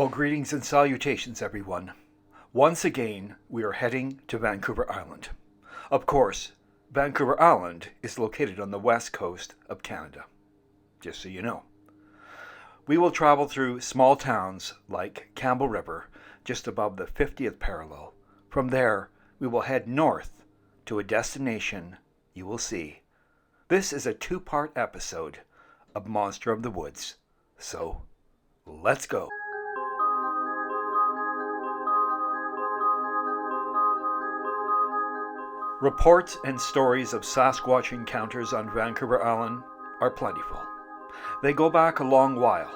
Well, greetings and salutations, everyone. Once again, we are heading to Vancouver Island. Of course, Vancouver Island is located on the west coast of Canada, just so you know. We will travel through small towns like Campbell River, just above the 50th parallel. From there, we will head north to a destination you will see. This is a two-part episode of Monster of the Woods. So, let's go. Reports and stories of Sasquatch encounters on Vancouver Island are plentiful. They go back a long while.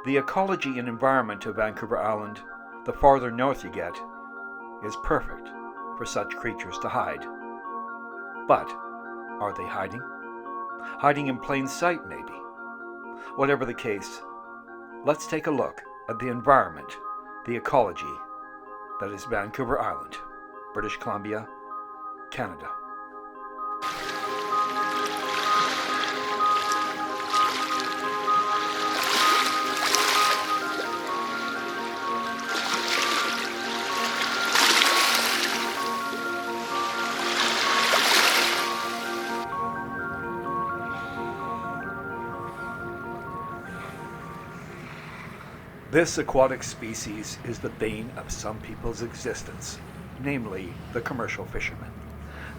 The ecology and environment of Vancouver Island, the farther north you get, is perfect for such creatures to hide. But are they hiding? Hiding in plain sight, maybe. Whatever the case, let's take a look at the environment, the ecology that is Vancouver Island, British Columbia, Canada. This aquatic species is the bane of some people's existence, namely the commercial fishermen.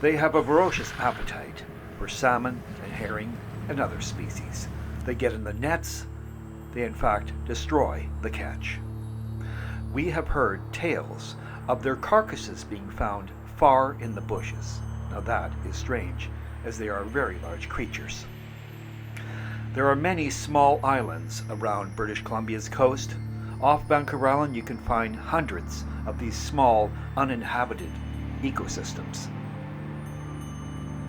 They have a ferocious appetite for salmon and herring and other species. They get in the nets. They in fact destroy the catch. We have heard tales of their carcasses being found far in the bushes. Now that is strange, as they are very large creatures. There are many small islands around British Columbia's coast. Off Vancouver Island you can find hundreds of these small, uninhabited ecosystems.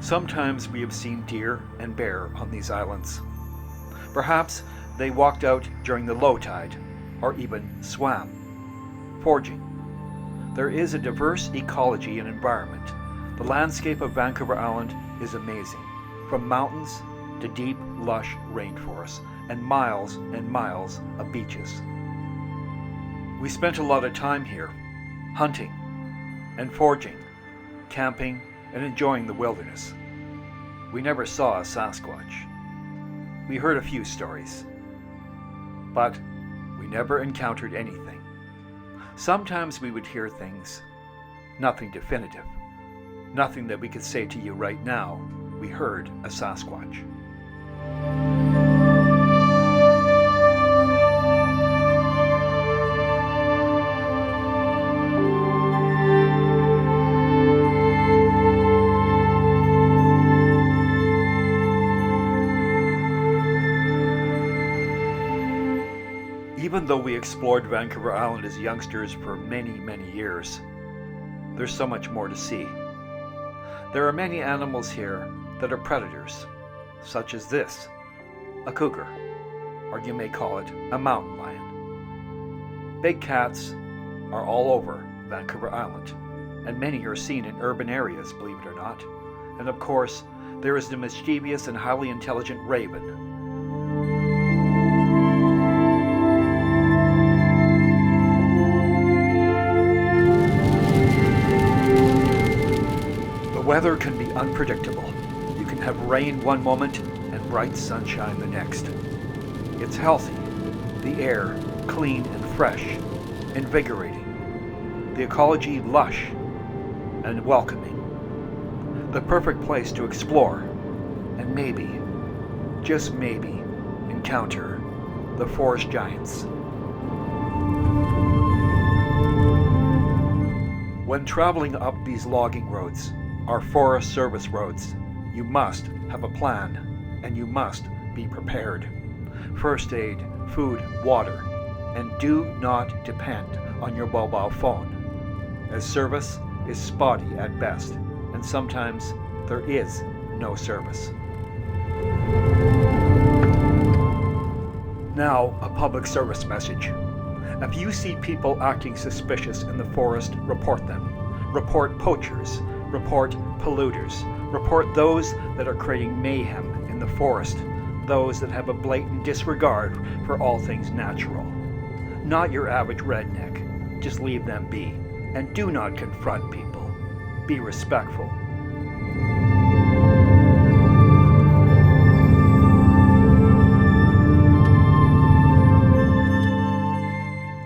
Sometimes we have seen deer and bear on these islands. Perhaps they walked out during the low tide, or even swam. Foraging. There is a diverse ecology and environment. The landscape of Vancouver Island is amazing, from mountains to deep, lush rainforests, and miles of beaches. We spent a lot of time here, hunting and foraging, camping and enjoying the wilderness. We never saw a Sasquatch. We heard a few stories, but we never encountered anything. Sometimes we would hear things, nothing definitive, nothing that we could say to you right now, we heard a Sasquatch. Even though we explored Vancouver Island as youngsters for many years, there's so much more to see. There are many animals here that are predators, such as this, a cougar, or you may call it a mountain lion. Big cats are all over Vancouver Island, and many are seen in urban areas, believe it or not. And of course, there is the mischievous and highly intelligent raven. The weather can be unpredictable. You can have rain one moment and bright sunshine the next. It's healthy, the air clean and fresh, invigorating, the ecology lush and welcoming. The perfect place to explore and maybe, just maybe, encounter the forest giants. When traveling up these logging roads, our Forest Service roads, you must have a plan and you must be prepared. First aid, food, water, and do not depend on your mobile phone, as service is spotty at best, and sometimes there is no service. Now, a public service message. If you see people acting suspicious in the forest, report them. Report poachers. Report polluters. Report those that are creating mayhem in the forest, those that have a blatant disregard for all things natural. not your average redneck. Just leave them be. And do not confront people. Be respectful.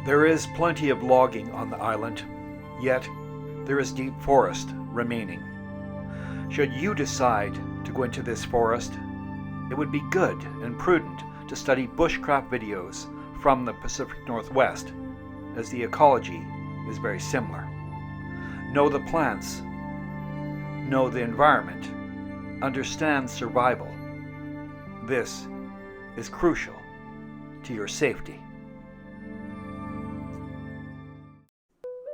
There is plenty of logging on the island, yet there is deep forest remaining. Should you decide to go into this forest, it would be good and prudent to study bushcraft videos from the Pacific Northwest, as the ecology is very similar. Know the plants, know the environment, understand survival. This is crucial to your safety.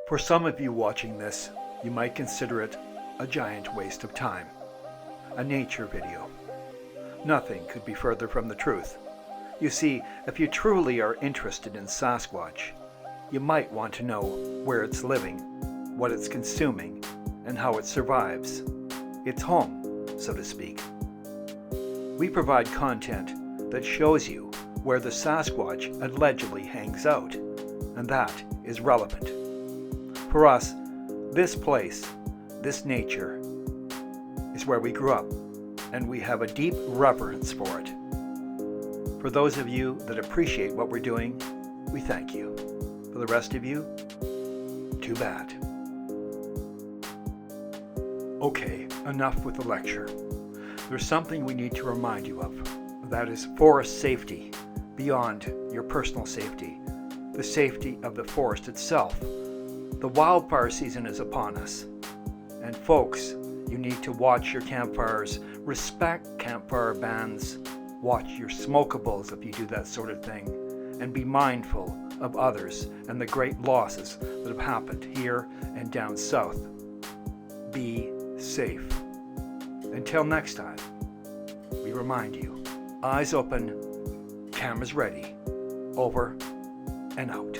For some of you watching this, you might consider it a giant waste of time. A nature video. Nothing could be further from the truth. You see, if you truly are interested in Sasquatch, you might want to know where it's living, what it's consuming, and how it survives. Its home, so to speak. We provide content that shows you where the Sasquatch allegedly hangs out, and that is relevant. For us, this place, this nature, is where we grew up, and we have a deep reverence for it. For those of you that appreciate what we're doing, we thank you. For the rest of you, too bad. Okay, enough with the lecture. There's something we need to remind you of. That is forest safety, beyond your personal safety, the safety of the forest itself. The wildfire season is upon us. And folks, you need to watch your campfires, respect campfire bans, watch your smokables if you do that sort of thing, and be mindful of others and the great losses that have happened here and down south. Be safe. Until next time, we remind you, eyes open, cameras ready, over and out.